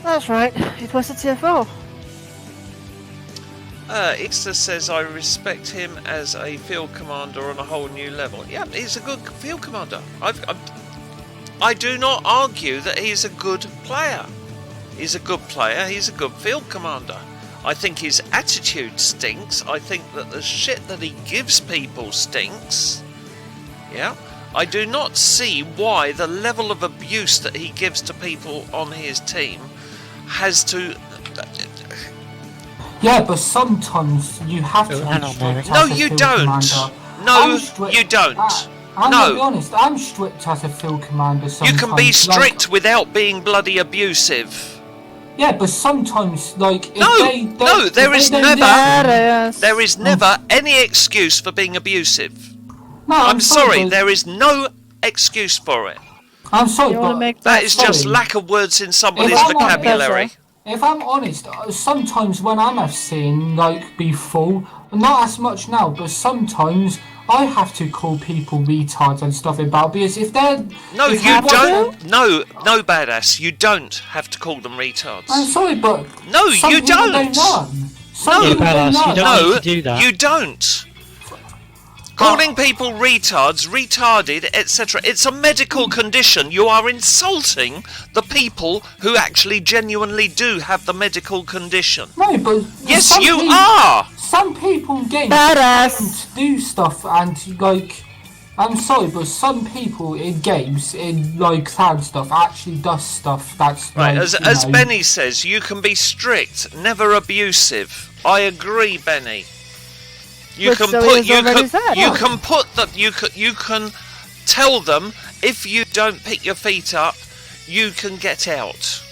That's right. It was the TFO. Ixter says, I respect him as a field commander on a whole new level. Yeah, he's a good field commander. I do not argue that he's a good player. He's a good player, he's a good field commander. I think his attitude stinks. I think that the shit that he gives people stinks. Yeah. I do not see why the level of abuse that he gives to people on his team has to... Yeah, but sometimes you have to be strict. No, you don't. No, you don't. I'm gonna be honest, I'm strict as a field commander sometimes. You can be strict without being bloody abusive. Yeah, but sometimes, like, there is never any excuse for being abusive. No, I'm sorry, there is no excuse for it. I'm sorry, but that is just lack of words in somebody's vocabulary. If I'm honest, sometimes when I'm FCing, like, be full, not as much now, but sometimes I have to call people retards and stuff about, because if they're... No, you don't. No, badass, you don't have to call them retards. I'm sorry, but... No, you don't. No, badass, you don't need to do that. You don't. Calling people retards, retarded, etc. It's a medical condition. You are insulting the people who actually genuinely do have the medical condition. No, but... Yes, you are! Some people in games do stuff and, like... I'm sorry, but some people in games, in, like, clan stuff, actually does stuff that's... Right, like, as Benny says, you can be strict, never abusive. I agree, Benny. You can tell them if you don't pick your feet up, you can get out.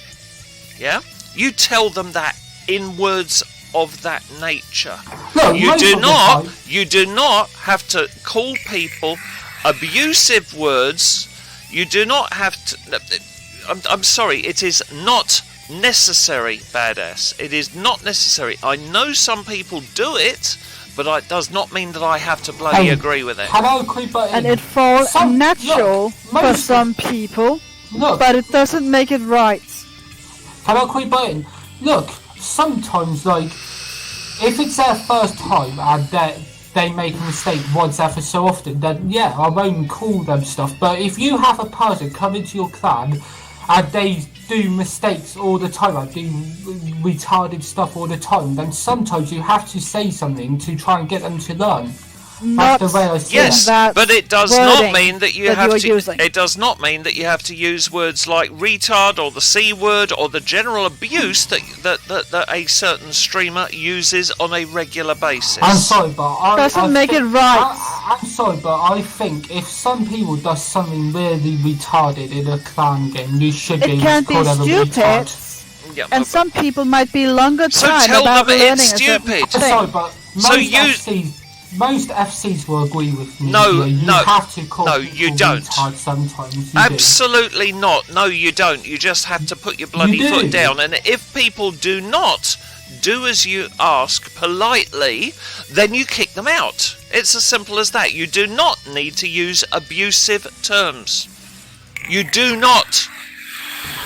Yeah? You tell them that in words of that nature. No, you do not have to call people abusive words. You do not have to... I'm sorry, it is not necessary, badass. It is not necessary. I know some people do it, but it does not mean that I have to bloody agree with it. And it falls natural for some people, but it doesn't make it right. Hello, quick button. Look, sometimes, like, if it's their first time and they make a mistake once every so often, then yeah, I won't call them stuff. But if you have a person come into your clan and they do mistakes all the time, like do retarded stuff all the time, then sometimes you have to say something to try and get them to learn. Not That's the way I see yes, it. but it does not mean that you have to. It does not mean that you have to use words like retard or the C word or the general abuse that a certain streamer uses on a regular basis. I'm sorry, but doesn't make it right. I'm sorry, but I think if some people does something really retarded in a clan game, you should be able to call them a retard. Yeah, and some people might be longer time about learning a certain thing. I'm sorry, but most FCs will agree with me. No, you have to call no, you don't. Sometimes. Absolutely not. No, you don't. You just have to put your bloody foot down. And if people do not do as you ask politely, then you kick them out. It's as simple as that. You do not need to use abusive terms. You do not.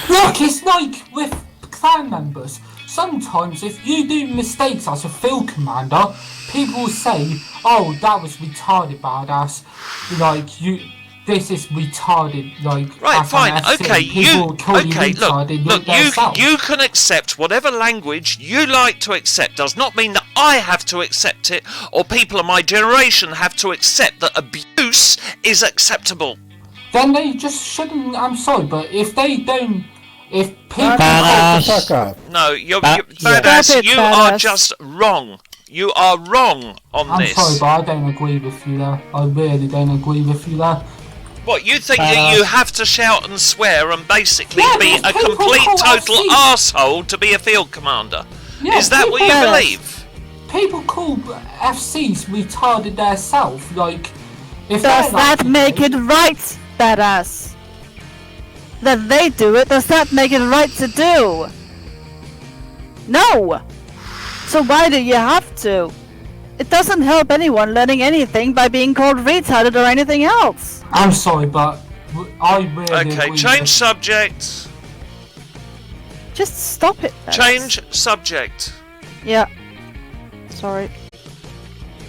Look, it's like with clan members. Sometimes if you do mistakes as a field commander, people say, oh, that was retarded, badass. Like, this is retarded, like... Right, fine, okay, you can accept whatever language you like to accept. Does not mean that I have to accept it, or people of my generation have to accept that abuse is acceptable. Then they just shouldn't, I'm sorry, but if they don't... If people... No, you're badass, you are just wrong. You are wrong on this. I'm sorry, but I don't agree with you there. I really don't agree with you there. What, you think that you have to shout and swear and basically be a complete total arsehole to be a field commander? Yeah, is that what you believe? People call FCs retarded themselves, like... Does that make it right, badass? That they do it, does that make it right to do? No! So why do you have to? It doesn't help anyone learning anything by being called retarded or anything else. I'm sorry, but I really Okay, change subject. Just stop it. Then. Change subject. Yeah. Sorry.